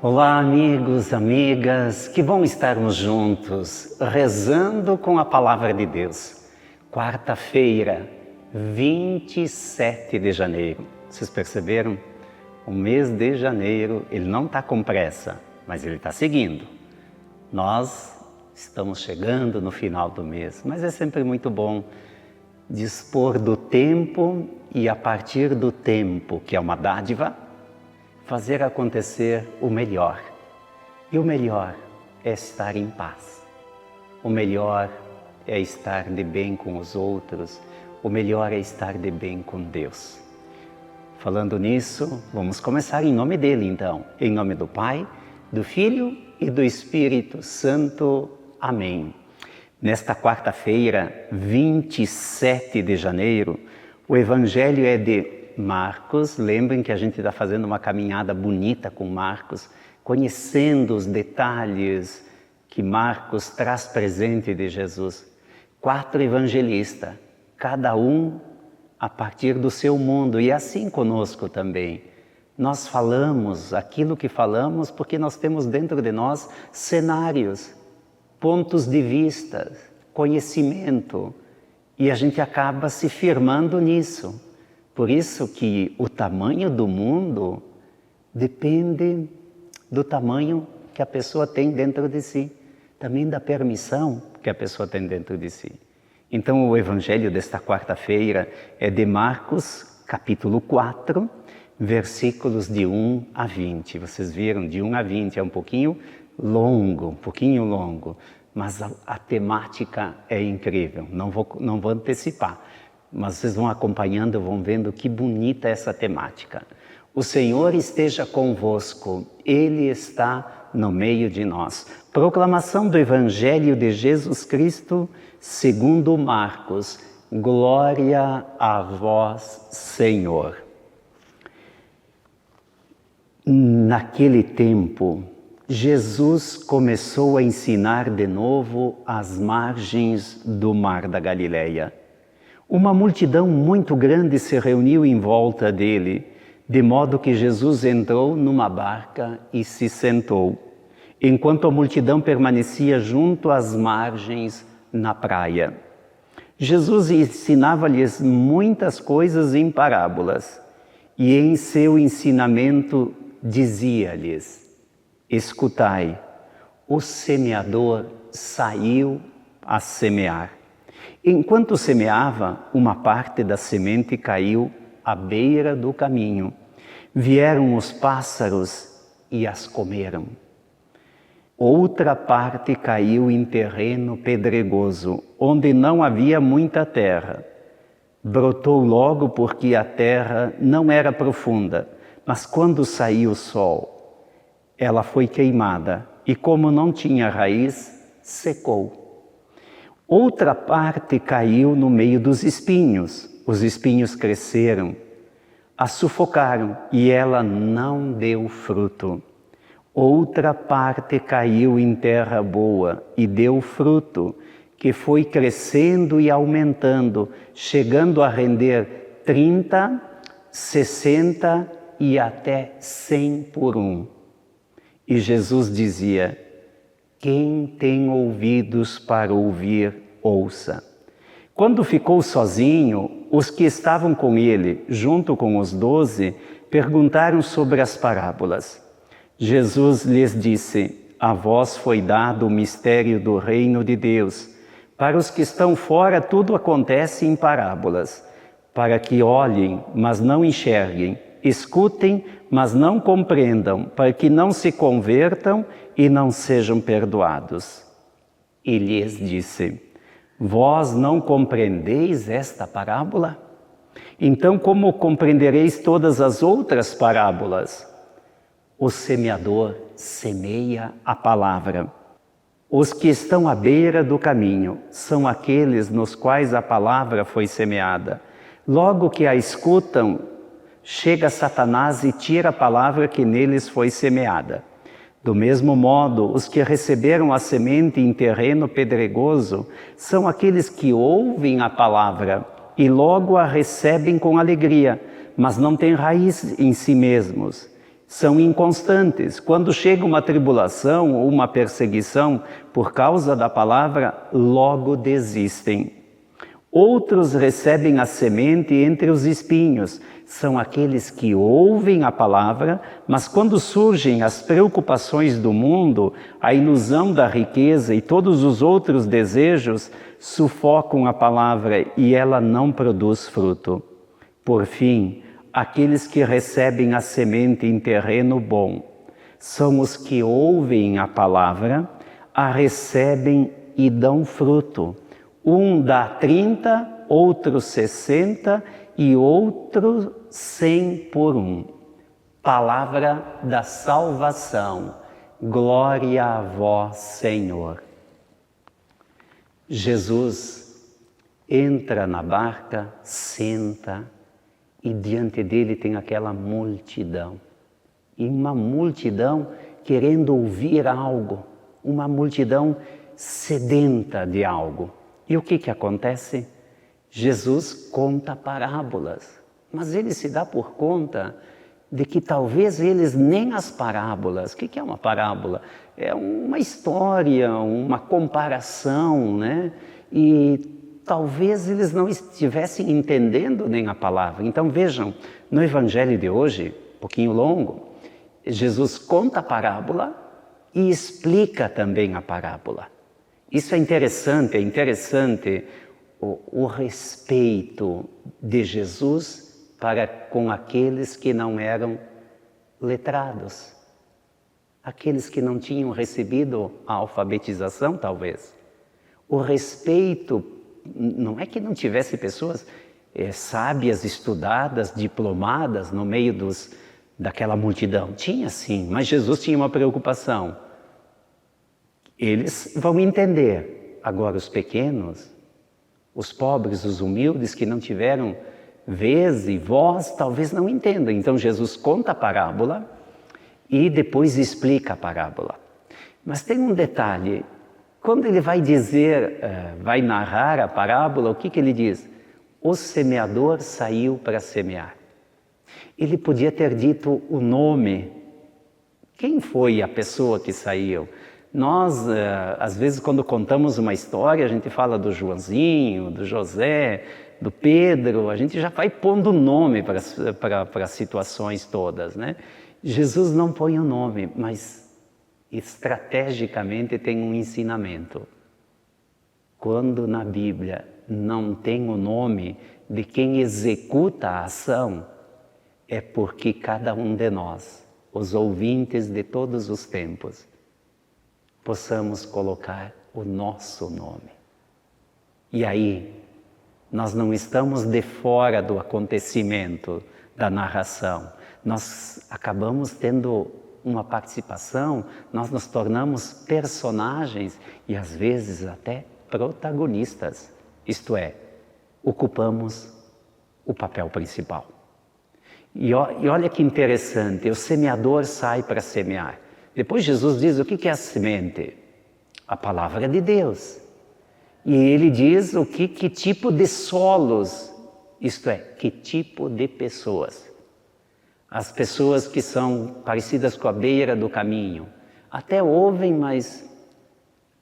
Olá, amigos, amigas, que bom estarmos juntos, rezando com a Palavra de Deus. Quarta-feira, 27 de janeiro. Vocês perceberam? O mês de janeiro, ele não está com pressa, mas ele está seguindo. Nós estamos chegando no final do mês, mas é sempre muito bom dispor do tempo e a partir do tempo, que é uma dádiva, fazer acontecer o melhor. E o melhor é estar em paz. O melhor é estar de bem com os outros. O melhor é estar de bem com Deus. Falando nisso, vamos começar em nome dele então. Em nome do Pai, do Filho e do Espírito Santo. Amém. Nesta quarta-feira, 27 de janeiro, o Evangelho é de Marcos. Lembrem que a gente está fazendo uma caminhada bonita com Marcos, conhecendo os detalhes que Marcos traz presente de Jesus. 4 evangelistas, cada um a partir do seu mundo, e assim conosco também. Nós falamos aquilo que falamos porque nós temos dentro de nós cenários, pontos de vista, conhecimento, e a gente acaba se firmando nisso. Por isso que o tamanho do mundo depende do tamanho que a pessoa tem dentro de si, também da permissão que a pessoa tem dentro de si. Então o Evangelho desta quarta-feira é de Marcos, capítulo 4, versículos de 1 a 20. Vocês viram, de 1 a 20 é um pouquinho longo, mas a temática é incrível, não vou antecipar. Mas vocês vão acompanhando, vão vendo que bonita essa temática. O Senhor esteja convosco, Ele está no meio de nós. Proclamação do Evangelho de Jesus Cristo segundo Marcos. Glória a vós, Senhor. Naquele tempo, Jesus começou a ensinar de novo às margens do mar da Galileia. Uma multidão muito grande se reuniu em volta dele, de modo que Jesus entrou numa barca e se sentou, enquanto a multidão permanecia junto às margens na praia. Jesus ensinava-lhes muitas coisas em parábolas, e em seu ensinamento dizia-lhes: escutai, o semeador saiu a semear. Enquanto semeava, uma parte da semente caiu à beira do caminho. Vieram os pássaros e as comeram. Outra parte caiu em terreno pedregoso, onde não havia muita terra. Brotou logo porque a terra não era profunda, mas quando saiu o sol, ela foi queimada e, como não tinha raiz, secou. Outra parte caiu no meio dos espinhos. Os espinhos cresceram, a sufocaram e ela não deu fruto. Outra parte caiu em terra boa e deu fruto, que foi crescendo e aumentando, chegando a render 30, 60 e até 100 por um. E Jesus dizia: quem tem ouvidos para ouvir, ouça. Quando ficou sozinho, os que estavam com ele, junto com os 12, perguntaram sobre as parábolas. Jesus lhes disse: a vós foi dado o mistério do reino de Deus. Para os que estão fora, tudo acontece em parábolas, para que olhem, mas não enxerguem, escutem, mas não compreendam, para que não se convertam e não sejam perdoados. E lhes disse: vós não compreendeis esta parábola? Então como compreendereis todas as outras parábolas? O semeador semeia a palavra. Os que estão à beira do caminho são aqueles nos quais a palavra foi semeada. Logo que a escutam, chega Satanás e tira a palavra que neles foi semeada. Do mesmo modo, os que receberam a semente em terreno pedregoso são aqueles que ouvem a palavra e logo a recebem com alegria, mas não têm raiz em si mesmos. são inconstantes. Quando chega uma tribulação ou uma perseguição por causa da palavra, logo desistem. Outros recebem a semente entre os espinhos. São aqueles que ouvem a palavra, mas quando surgem as preocupações do mundo, a ilusão da riqueza e todos os outros desejos sufocam a palavra e ela não produz fruto. Por fim, aqueles que recebem a semente em terreno bom são os que ouvem a palavra, a recebem e dão fruto. Um dá 30, outro 60 e outro 100 por um. Palavra da salvação. Glória a vós, Senhor. Jesus entra na barca, senta e diante dele tem aquela multidão. E uma multidão querendo ouvir algo, uma multidão sedenta de algo. E o que acontece? Jesus conta parábolas, mas ele se dá por conta de que talvez eles nem as parábolas. O que é uma parábola? É uma história, uma comparação, né? E talvez eles não estivessem entendendo nem a palavra. Então vejam, no Evangelho de hoje, um pouquinho longo, Jesus conta a parábola e explica também a parábola. Isso é interessante o respeito de Jesus para com aqueles que não eram letrados, aqueles que não tinham recebido a alfabetização, talvez. O respeito, não é que não tivesse pessoas sábias, estudadas, diplomadas no meio daquela multidão. Tinha sim, mas Jesus tinha uma preocupação. Eles vão entender. Agora os pequenos, os pobres, os humildes que não tiveram vez e voz, talvez não entendam. Então Jesus conta a parábola e depois explica a parábola. Mas tem um detalhe. Quando ele vai vai narrar a parábola, o que ele diz? O semeador saiu para semear. Ele podia ter dito o nome. Quem foi a pessoa que saiu? Nós, às vezes, quando contamos uma história, a gente fala do Joãozinho, do José, do Pedro, a gente já vai pondo nome para as situações todas, né? Jesus não põe o nome, mas estrategicamente tem um ensinamento. Quando na Bíblia não tem o nome de quem executa a ação, é porque cada um de nós, os ouvintes de todos os tempos, possamos colocar o nosso nome. E aí, nós não estamos de fora do acontecimento, da narração. Nós acabamos tendo uma participação, nós nos tornamos personagens e às vezes até protagonistas. Isto é, ocupamos o papel principal. E olha que interessante, o semeador sai para semear. Depois Jesus diz o que é a semente? A palavra de Deus. E ele diz que tipo de solos, isto é, que tipo de pessoas. As pessoas que são parecidas com a beira do caminho, até ouvem, mas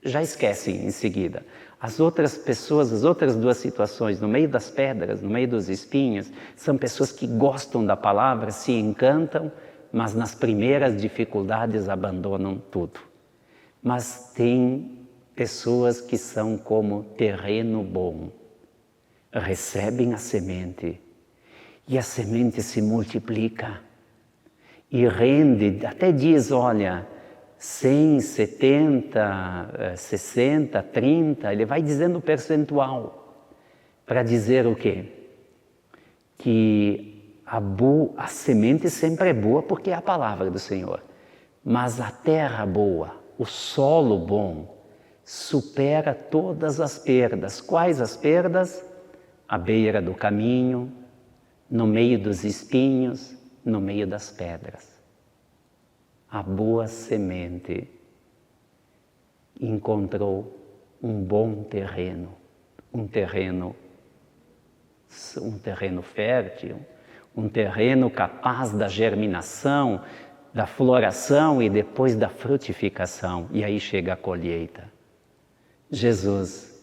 já esquecem em seguida. As outras pessoas, as outras duas situações, no meio das pedras, no meio dos espinhos, são pessoas que gostam da palavra, se encantam, mas nas primeiras dificuldades abandonam tudo. Mas tem pessoas que são como terreno bom, recebem a semente e a semente se multiplica e rende, até diz, olha, 100, 70, 60, 30, ele vai dizendo o percentual, para dizer o quê? Que a semente sempre é boa porque é a palavra do Senhor, mas a terra boa, o solo bom, supera todas as perdas. Quais as perdas? À beira do caminho, no meio dos espinhos, no meio das pedras. A boa semente encontrou um bom terreno, um terreno fértil, um terreno capaz da germinação, da floração e depois da frutificação, e aí chega a colheita. Jesus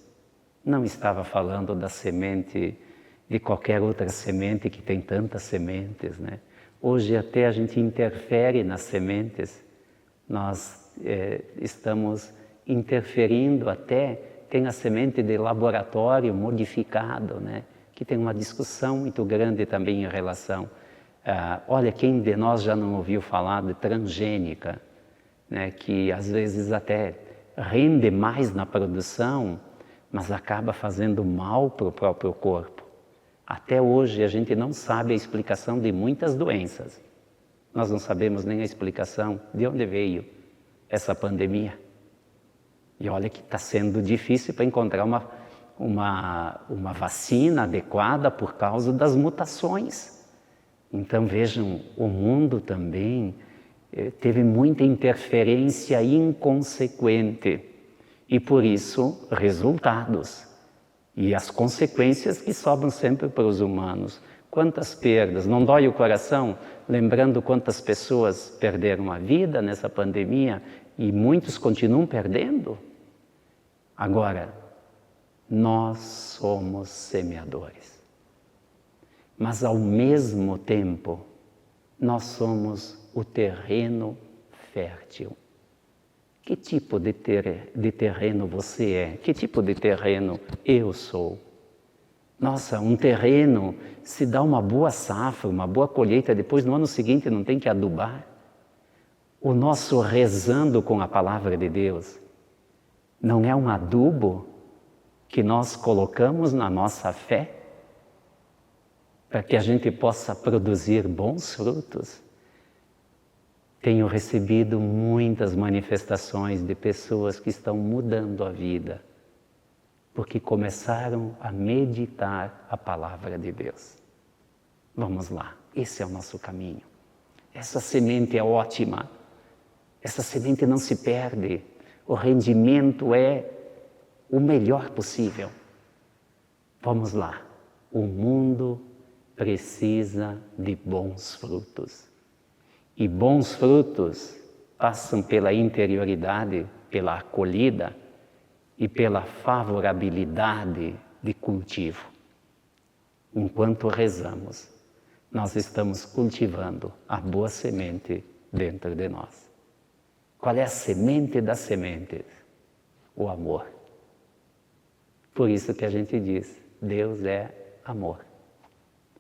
não estava falando da semente, de qualquer outra semente que tem tantas sementes, né? Hoje até a gente interfere nas sementes, nós estamos interferindo até, tem a semente de laboratório modificado, né? Que tem uma discussão muito grande também em relação. Olha, quem de nós já não ouviu falar de transgênica, né? Que às vezes até rende mais na produção, mas acaba fazendo mal para o próprio corpo. Até hoje a gente não sabe a explicação de muitas doenças. Nós não sabemos nem a explicação de onde veio essa pandemia. E olha que está sendo difícil para encontrar uma vacina adequada por causa das mutações. Então vejam, o mundo também teve muita interferência inconsequente e por isso resultados. E as consequências que sobram sempre para os humanos. Quantas perdas, não dói o coração lembrando quantas pessoas perderam a vida nessa pandemia e muitos continuam perdendo? Agora, nós somos semeadores. Mas ao mesmo tempo, nós somos o terreno fértil. Que tipo de terreno você é? Que tipo de terreno eu sou? Nossa, um terreno, se dá uma boa safra, uma boa colheita, depois no ano seguinte não tem que adubar. O nosso rezando com a palavra de Deus não é um adubo que nós colocamos na nossa fé para que a gente possa produzir bons frutos? Tenho recebido muitas manifestações de pessoas que estão mudando a vida, porque começaram a meditar a palavra de Deus. Vamos lá, esse é o nosso caminho. Essa semente é ótima, essa semente não se perde, o rendimento é o melhor possível. Vamos lá, o mundo precisa de bons frutos. E bons frutos passam pela interioridade, pela acolhida e pela favorabilidade de cultivo. Enquanto rezamos, nós estamos cultivando a boa semente dentro de nós. Qual é a semente das sementes? O amor. Por isso que a gente diz, Deus é amor.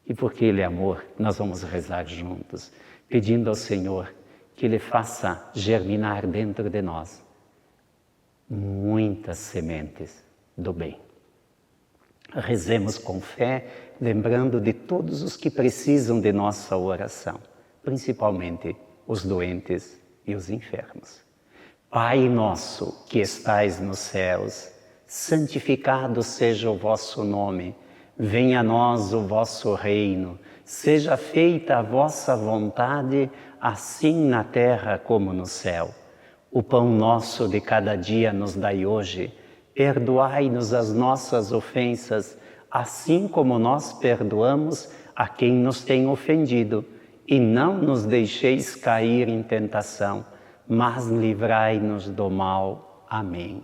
E porque Ele é amor, nós vamos rezar juntos, pedindo ao Senhor que Ele faça germinar dentro de nós muitas sementes do bem. Rezemos com fé, lembrando de todos os que precisam de nossa oração, principalmente os doentes e os enfermos. Pai nosso que estais nos céus, santificado seja o vosso nome, venha a nós o vosso reino, seja feita a vossa vontade, assim na terra como no céu. O pão nosso de cada dia nos dai hoje, perdoai-nos as nossas ofensas, assim como nós perdoamos a quem nos tem ofendido, e não nos deixeis cair em tentação, mas livrai-nos do mal. Amém.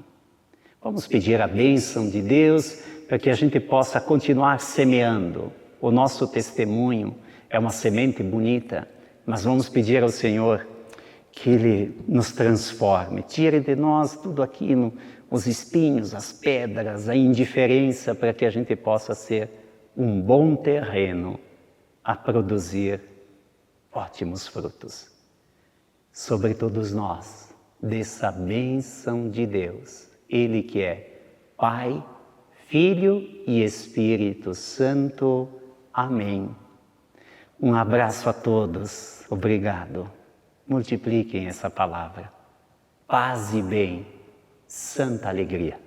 Vamos pedir a bênção de Deus para que a gente possa continuar semeando. O nosso testemunho é uma semente bonita, mas vamos pedir ao Senhor que Ele nos transforme, tire de nós tudo aquilo, os espinhos, as pedras, a indiferença, para que a gente possa ser um bom terreno a produzir ótimos frutos. Sobre todos nós, dessa bênção de Deus, Ele que é Pai, Filho e Espírito Santo. Amém. Um abraço a todos. Obrigado. Multipliquem essa palavra. Paz e bem. Santa alegria.